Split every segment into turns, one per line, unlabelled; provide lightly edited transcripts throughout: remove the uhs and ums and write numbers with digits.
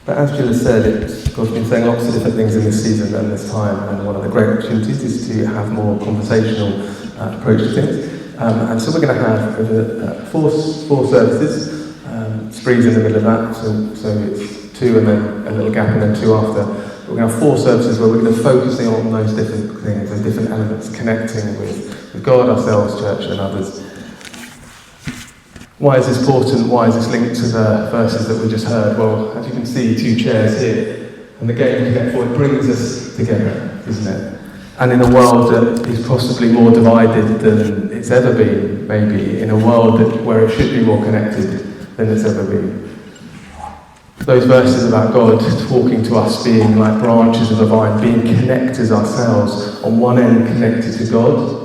But as Jill has said, God's been saying lots of different things in this season and this time, and one of the great opportunities is to have more conversational approach to things. And so we're going to have four services. Spree's in the middle of that, so it's 2 and then a little gap and then 2 after. But we're going to have 4 services where we're going to focus on those different things, those different elements, connecting with God, ourselves, church and others. Why is this important? Why is this linked to the verses that we just heard? Well, as you can see, 2 chairs here, and the game Connect 4, it brings us together, doesn't it? And in a world that is possibly more divided than it's ever been, maybe, in a world where it should be more connected than it's ever been. Those verses about God talking to us, being like branches of a vine, being connectors ourselves, on one end connected to God,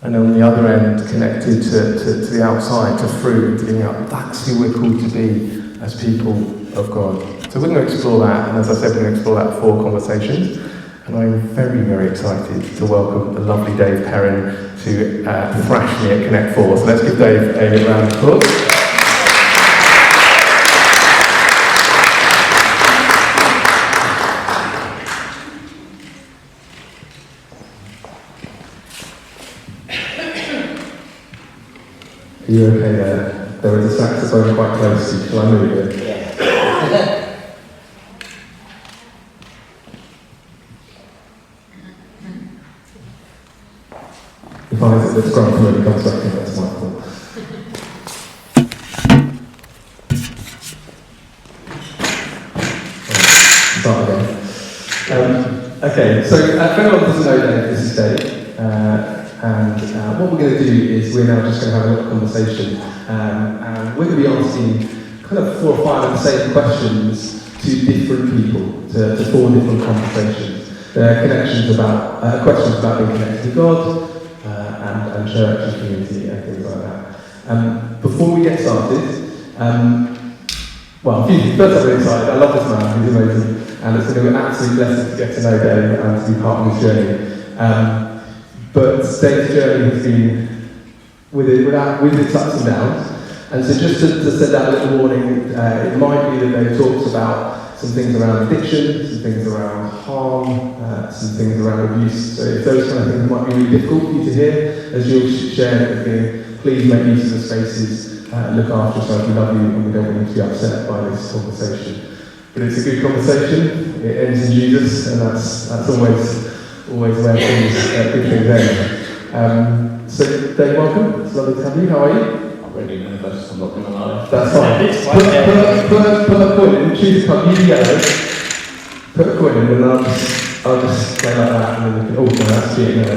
and on the other end connected to the outside, to fruit, to being out. That's who we're called to be as people of God. So we're going to explore that, and as I said, we're going to explore that 4 conversations. And I'm very, very excited to welcome the lovely Dave Perrin to thrash me at Connect 4. So let's give Dave a round of applause. Are you okay there? There was a saxophone quite close to you. Shall I move it?
Yeah.
If I was at the scrum when it comes back in, that's my fault. Start again. Okay, so if anyone doesn't know Dave, this is Dave. And what we're going to do is we're now just going to have a little conversation, and we're going to be asking kind of 4 or 5 of the same questions to different people, to 4 different conversations. They're questions about being connected to God, and church and community and things like that. Before we get started, well, first I'm really excited. I love this man, he's amazing, and it's going to be an absolute blessing to get to know Dave and to be part of his journey. But Dave's journey has been with its ups and downs, and so just to set that little warning, it might be that Dave talks about some things around addiction, some things around harm, some things around abuse. So if those kind of things might be really difficult for you to hear, as you'll share at the beginning, please make use of the spaces, look after yourself, we love you, and we don't want you to be upset by this conversation. But it's a good conversation, it ends in Jesus, and that's always where good things end. So Dave, welcome, it's lovely to have you, how are you?
Really nervous, I'm not going to lie.
That's fine. Put a coin in, choose a card, use yellow, put a coin in, and I'll just play like that, and then we can, oh, no, that's cheating, no.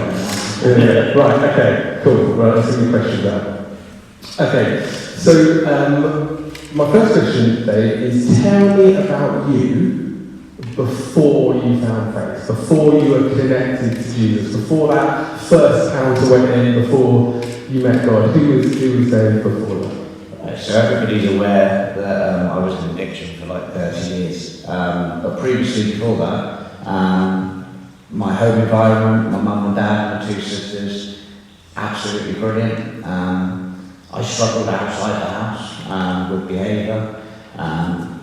Right, okay, cool, right, let's see your questions out. Okay, so my first question today is, tell me about you before you found faith, before you were connected to Jesus, before that first encounter went in, before you met God. Who was there before that?
So everybody's aware that I was in addiction for like 30 years. But previously before that, my home environment, my mum and dad, my 2 sisters, absolutely brilliant. I struggled outside the house with behaviour.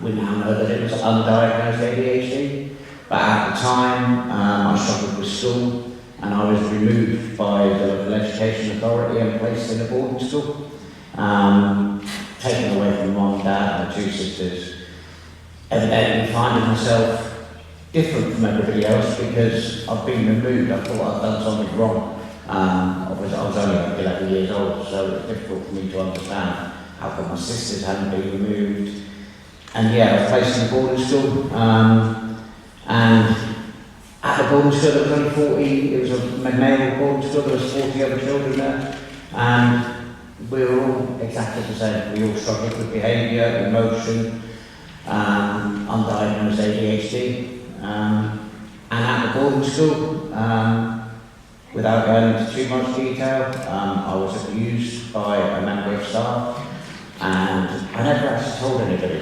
We now know that it was undiagnosed ADHD. But at the time, I struggled with school. And I was removed by the local education authority and placed in a boarding school. Taken away from mum and dad and my 2 sisters. Evidently finding myself different from everybody else because I've been removed. I thought I'd done something wrong. I was only like 11 years old, so it was difficult for me to understand how come my sisters hadn't been removed. And yeah, I was placed in a boarding school. And at the boarding school, there was only 40, it was a male boarding school, there was 40 other children there, and we were all exactly the same. We all struggled with behaviour, emotion, undiagnosed ADHD, and at the boarding school, without going into too much detail, I was abused by a member of staff, and I never actually told anybody,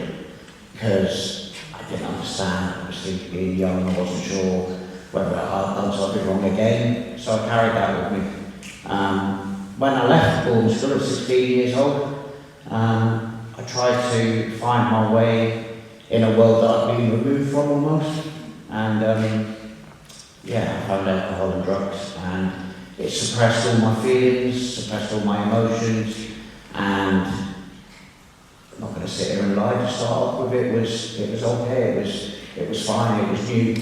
because I didn't understand, obviously being young, I wasn't sure whether I'd done something wrong again, so I carried that with me. When I left boarding school at 16 years old, I tried to find my way in a world that I've been removed from almost. And yeah, I found alcohol and drugs, and it suppressed all my feelings, suppressed all my emotions, and I'm not going to sit here and lie to start off with. It was okay, it was fine, it was new,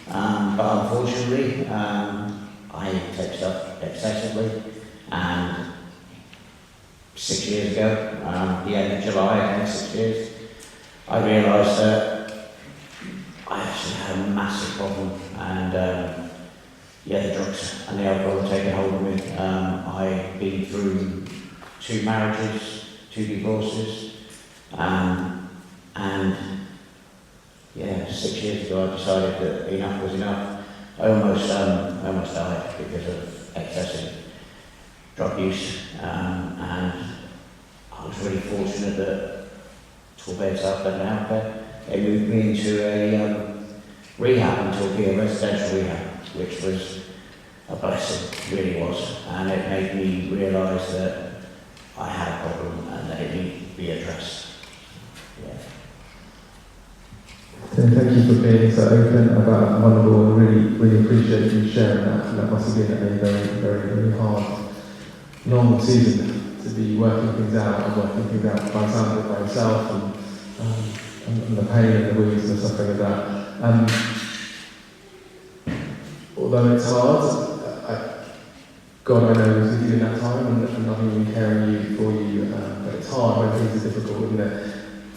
but unfortunately I take stuff excessively, and 6 years ago, the end of July, again 6 years, I realised that I actually had a massive problem, and yeah, the drugs and the alcohol had taken hold of me. I've been through 2 marriages, 2 divorces, and yeah, 6 years ago I decided that enough was enough. I almost died because of excessive drug use, and I was really fortunate that 12 beds up and out there, they moved me into a rehab, into a residential rehab, which was a blessing, really was, and it made me realise that I had a problem and that it needed to be addressed. Yeah.
So thank you for being so open about vulnerable. I really appreciate you sharing that. And that must have been a very hard, long season to be working things out by the sound of it by yourself, and the pain and the wounds and stuff like that. Although it's hard, God I know was with you in that time, and loving you, caring you, for you, but it's hard when things are difficult, isn't it?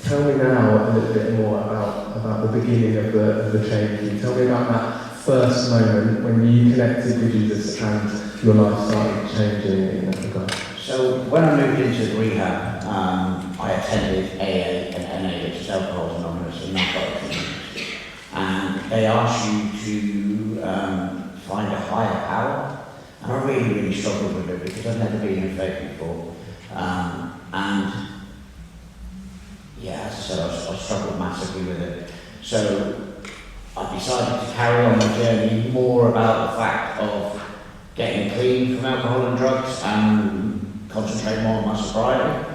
Tell me now a little bit more about the beginning of the change. Can you tell me about that first moment when you connected with Jesus and your life started changing in that regard?
So when I moved into rehab, I attended AA and NA, which is Alcoholics Anonymous and Narcotics Anonymous, and they ask you to find a higher power, and I really struggled with it because I've never been in faith before, and yeah, as I said, I struggled massively with it. So I decided to carry on my journey more about the fact of getting clean from alcohol and drugs and concentrate more on my sobriety.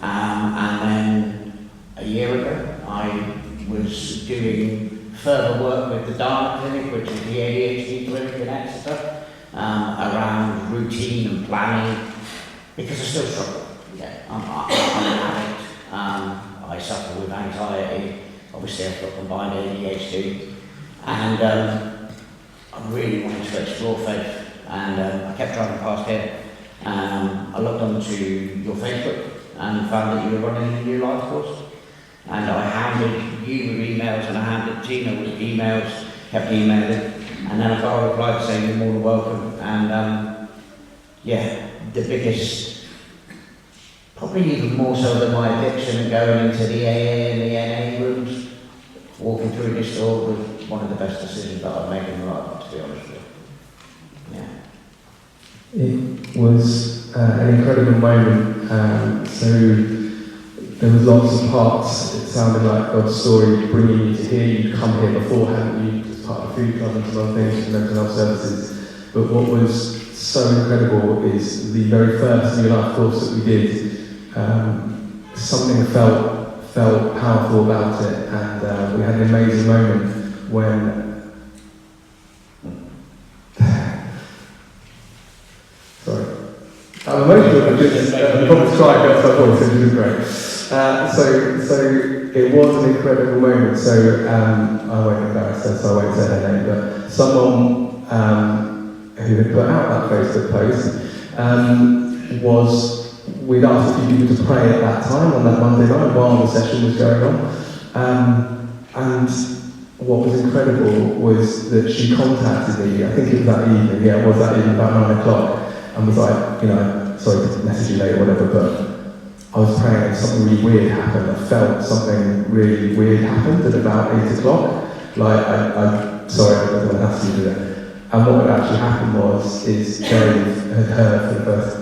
And then a year ago, I was doing further work with the Dharma Clinic, which is the ADHD clinic in Exeter, around routine and planning, because I still struggle. Yeah, I'm an addict. I suffer with anxiety. Obviously, I've got combined ADHD, and I really wanted to explore faith. And I kept driving past here. I looked onto your Facebook and found that you were running a new life course. And I hounded you with emails, and I hounded Tina with emails, kept emailing. And then I got a reply saying you're more than welcome. And yeah, the biggest, probably even more so than my addiction and going into the AA and the NA rooms, walking through this door was one of the best decisions that I've made in my life, to be honest with you. Yeah.
It was an incredible moment. So there was lots of parts. It sounded like God's story bringing you to here. You'd come here before, hadn't you, as part of the food club and some other things, and mental health services. But what was so incredible is the very first New Life course that we did. Something felt powerful about it, and we had an amazing moment when. Sorry, I'm emotional. I'm just probably crying at some point, which is great. So it was an incredible moment. So I won't embarrass her, so I won't say her name, but someone who had put out that Facebook post was. We'd asked a few people to pray at that time, on that Monday night, while the session was going on. And what was incredible was that she contacted me, I think it was that evening, yeah, it was that evening, about 9 o'clock, and was like, sorry to message you late or whatever, but I was praying and something really weird happened. I felt something really weird happened at about 8 o'clock. Sorry, I don't want to ask you to do that. And what had actually happened is Dave had heard for the first.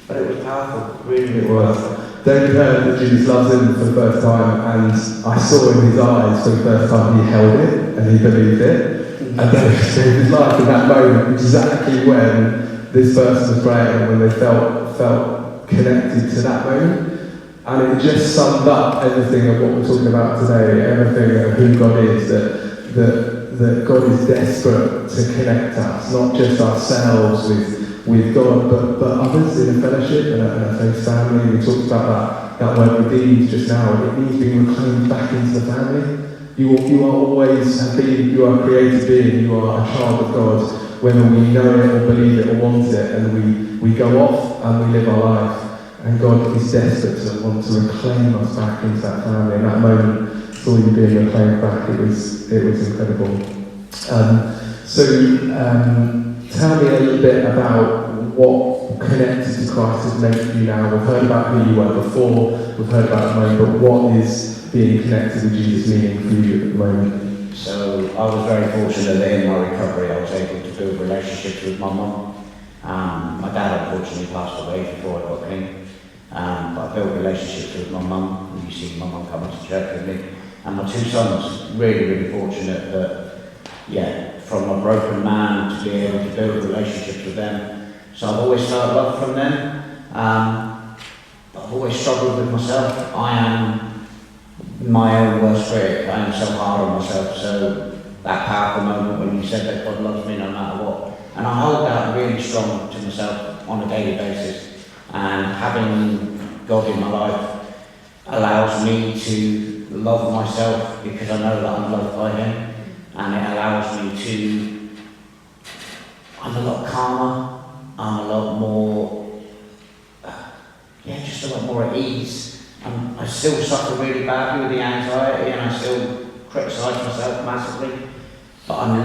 But it was powerful, really.
It was. David heard that Jesus loves him for the first time, and I saw in his eyes for the first time he held it and he believed it. And then it saved his life in that moment, which is exactly when this person was praying, when they felt connected to that moment. And it just summed up everything of what we're talking about today, everything of who God is, that God is desperate to connect us, not just ourselves with God, but others in a fellowship and a faith family. We talked about that word redeemed just now. It means being reclaimed back into the family. You are always have been, you are a created being, you are a child of God, whether we know it or believe it or want it, and we go off and we live our life. And God is desperate to want to reclaim us back into that family. And that moment, saw you being reclaimed back, it was incredible. Tell me a little bit about what connected to Christ has meant for you now. We've heard about who you were before, we've heard about the moment, but what is being connected with Jesus meaning for you at the moment?
So I was very fortunate that in my recovery I was able to build relationships with my mum. My dad unfortunately passed away before I got clean. But I built relationships with my mum. You see my mum coming to church with me. And my two sons, really fortunate that, from a broken man to be able to build relationships with them. So I've always felt love from them. I've always struggled with myself. I am my own worst critic. I am so hard on myself. So that powerful moment when you said that God loves me no matter what. And I hold that really strong to myself on a daily basis. And having God in my life allows me to love myself because I know that I'm loved by Him. And it allows me to, I'm a lot calmer, I'm a lot more, just a lot more at ease. I still suffer really badly with the anxiety and I still criticise myself massively. But I'm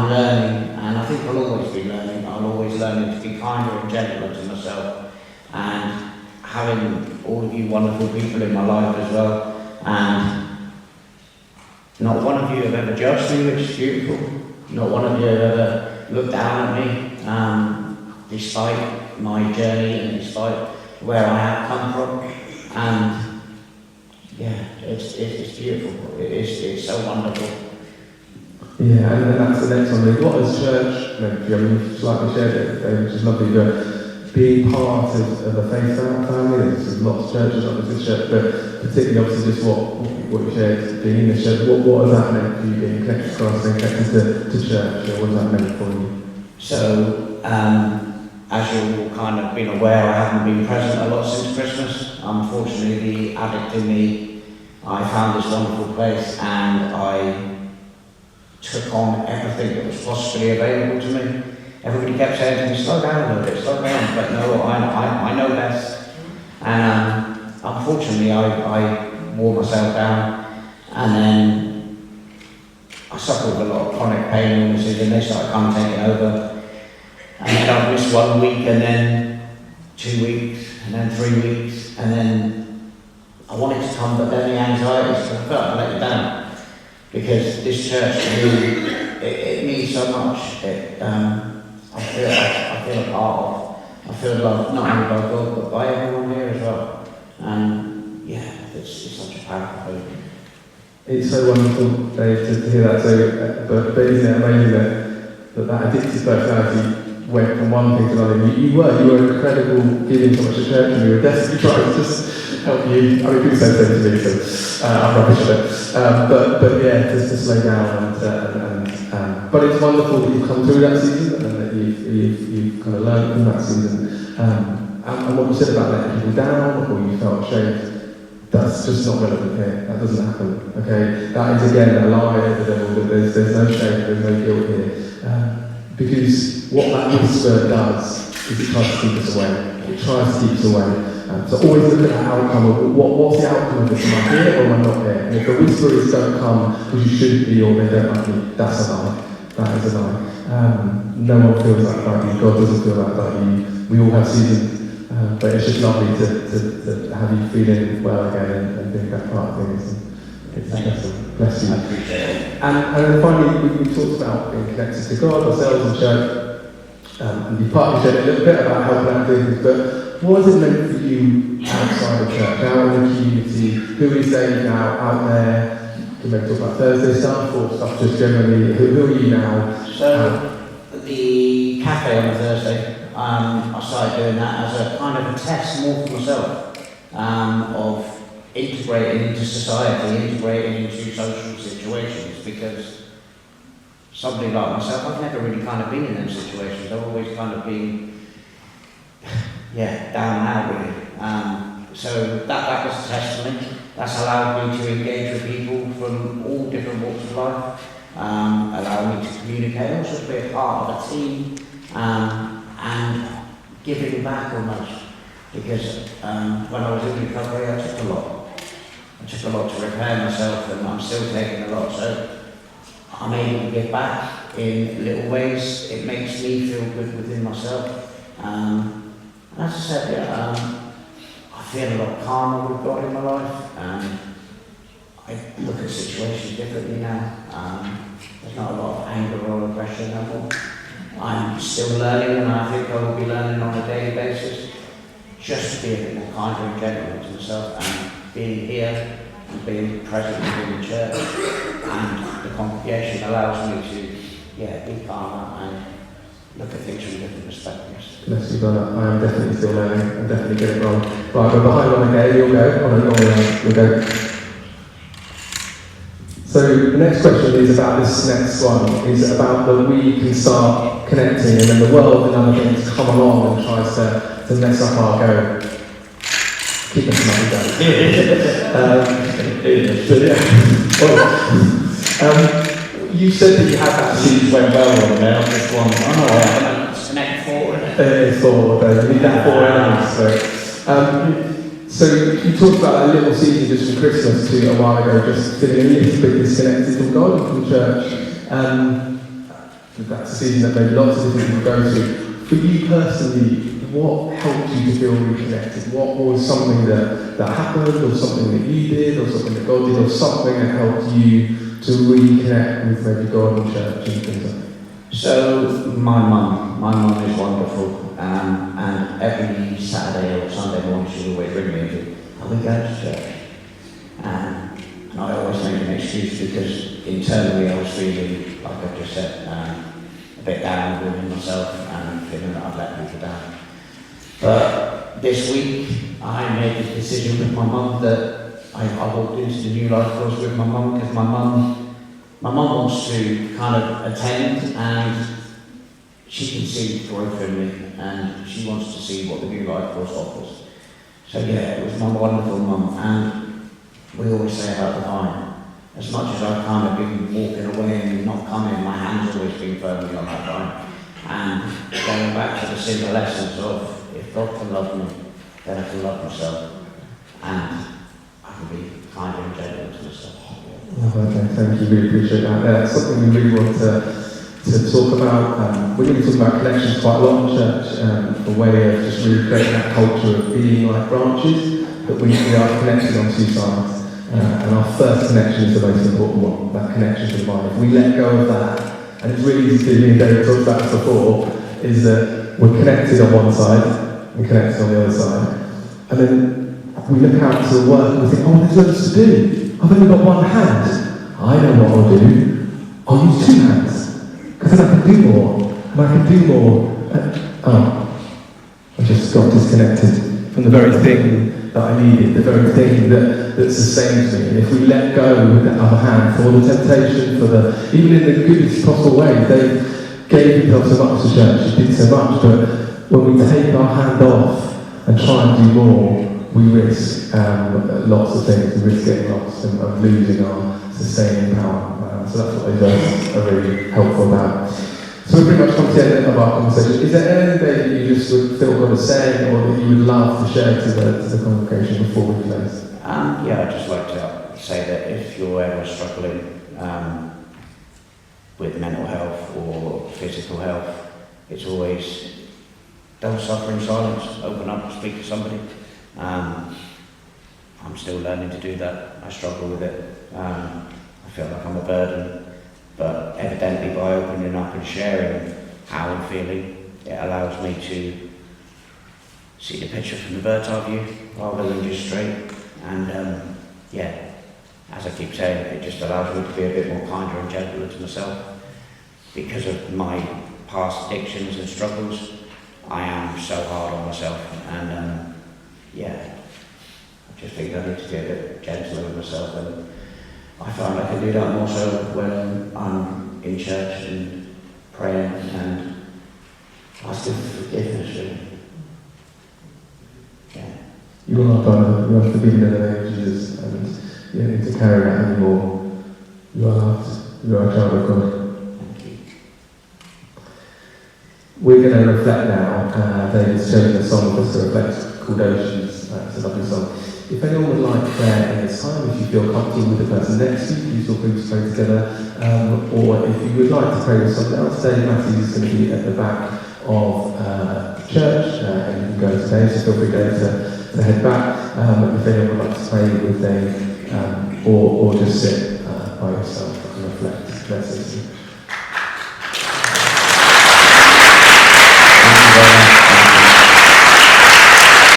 learning, and I think I'll always be learning. I'm always learning to be kinder and gentler to myself. And having all of you wonderful people in my life as well. And not one of you have ever judged me, which is beautiful. Not one of you have ever looked down at me, despite my journey and despite where I have come from. And it's beautiful. It's so wonderful.
Yeah, and that's the next one. What has church meant for you? I mean, you've slightly shared it today, which is lovely, but being part of a faith family, there's lots of churches, not just this church, but particularly obviously just what you shared, being in the church, what has that meant for you, being connected to Christ and connected to church? What has that meant for you?
So, as you've all kind of been aware, I haven't been present a lot since Christmas. Unfortunately, the addict in me, I found this wonderful place and I took on everything that was possibly available to me. Everybody kept saying to me, slow down a little bit, slow down. But no, I know best. And unfortunately, I wore myself down. And then I suffered with a lot of chronic pain illnesses and they started kind of taking over. And then I'd miss 1 week and then 2 weeks and then 3 weeks. And then I wanted to come, but then the anxiety, so I felt I let it down. Because this church to me, it means so much. I feel a part of. I feel loved not only by God but by everyone here as well. And it's such a powerful thing.
It's so wonderful, Dave, to hear that. So, but isn't it amazing that addictive personality went from one thing to another? You were incredible, giving so much to church, and you were desperately trying to just help you. I mean, people say things to me, so I'm rubbish at it. But just to slow down but it's wonderful that you've come through that season and that you've kind of learned from that season. And what you said about letting people down or you felt ashamed, that's just not relevant here. That doesn't happen. Okay, that is again a lie of the devil. That there's no shame, there's no guilt here. Because what that whisper does is it tries to keep us away. It tries to keep us away. So always look at the outcome of what's the outcome of this? Am I here or am I not here? And if the whisper is don't come because you shouldn't be or they don't like me, that's a lie. That is a lie. No one feels that about you. God doesn't feel that about you. We all have seasons, but it's just lovely to have you feeling well again and being that part of things. It's interesting. Bless you.
I appreciate it.
And then finally, we talked about being connected to God, ourselves and church. And you partly said a little bit about helping out doing things, but what has it meant for you outside of church, out in the community? Who is saved now, out there? You can maybe talk about Thursday stuff or stuff just generally. Who are you now?
So, the café on a Thursday, I started doing that as a kind of a test more for myself. of integrating into society, integrating into social situations, because somebody like myself, I've never really kind of been in those situations. I've always kind of been, down and out really. So that was a testament. That's allowed me to engage with people from all different walks of life, allowed me to communicate, also to be a part of a team, and giving back almost. Because when I was in recovery, I took a lot. I took a lot to repair myself, and I'm still taking a lot. So I'm able to give back in little ways. It makes me feel good within myself. And as I said, I feel a lot calmer with God in my life. I look at situations differently now. There's not a lot of anger or aggression anymore. I'm still learning, and I think I will be learning on a daily basis, just to be a bit more kinder and gentle to myself, and being here and being present within the church and the congregation allows me to be calmer and look at things from different perspectives.
Bless you, brother. I am definitely still learning and definitely getting it wrong. Right, we're behind on again, you'll go. On a long way, you'll go. So the next question is about this next one, is about that we can start connecting and then the world and other things come along and tries to mess up our go. Keep us money going. You said that you had that seed went well on there. This one,
It's connect forward.
It's forward. You need that forward element. So you talked about a little season just from Christmas to a while ago, just feeling a little bit disconnected from God and from church. That's a season that maybe lots of different people go through. For you personally, what helped you to feel reconnected? What was something that happened, or something that you did, or something that God did, or something that helped you to reconnect with maybe God and church and things like that?
So my mum is wonderful, and every Saturday or Sunday morning she would always ring me and say, "Are we going to church?" And I always make an excuse because internally I was feeling, like I've just said, a bit down within myself and feeling that I've let people down. But this week I made the decision with my mum that I walked into the New Life course with my mum, because my mum wants to kind of attend, and she can see growth in me, and she wants to see what the New Life course offers. So it was my wonderful mum, and we always say about the vine, as much as I've kind of been walking away and not coming, my hand's always been firmly on that vine. And going back to the simple essence of, if God can love me, then I can love myself, and I can be kinder and gentle to myself.
Okay, thank you, really appreciate that. That's something we really want to talk about. We're going to be talking about connections quite a lot in church, a way of just really creating that culture of being like branches, that we are connected on two sides. And our first connection is the most important one, that connection to the vine. If we let go of that, and it's really easy to do, me and David talked about this before, is that we're connected on one side, and connected on the other side. And then we look out to the work and we think, oh, there's loads to do. I've only got one hand. I know what I'll do. I'll use two hands. Because then I can do more. And I can do more. I just got disconnected from the very thing that I needed, the very thing that sustains me. And if we let go with that other hand for the temptation, even in the goodest possible way, they gave themselves so much to church, they did so much, but when we take our hand off and try and do more, we risk lots of things. We risk getting lost and losing our sustaining power. So that's what those verses are really helpful about. So we've pretty much come to the end of our conversation. Is there anything that you just would feel God is saying, or that you would love to share to the congregation before we close?
I'd just like to say that if you're ever struggling with mental health or physical health, it's always, don't suffer in silence. Open up and speak to somebody. I'm still learning to do that. I struggle with it. I feel like I'm a burden. But evidently by opening up and sharing how I'm feeling, it allows me to see the picture from the bird's eye view rather than just straight. And as I keep saying, it just allows me to be a bit more kinder and gentler to myself. Because of my past addictions and struggles, I am so hard on myself. And just think I need to be a bit gentler with myself, and I find I can do that more so when I'm in church and praying and asking for forgiveness, really. Yeah.
You are God, you are forgiven in the name of Jesus, and you don't need to carry that anymore. You are loved, you are a child of God.
Thank you.
We're going to reflect now. David's showing a song for us to reflect called Oceans. It's a lovely song. If anyone would like prayer in this time, if you feel comfortable with the person next to you, please feel free to pray together. Or if you would like to pray with someone else, Dave Matthews is going to be at the back of the church, and you can go today, so feel free to head back. If anyone would like to pray with Dave, or just sit by yourself and reflect. Bless you.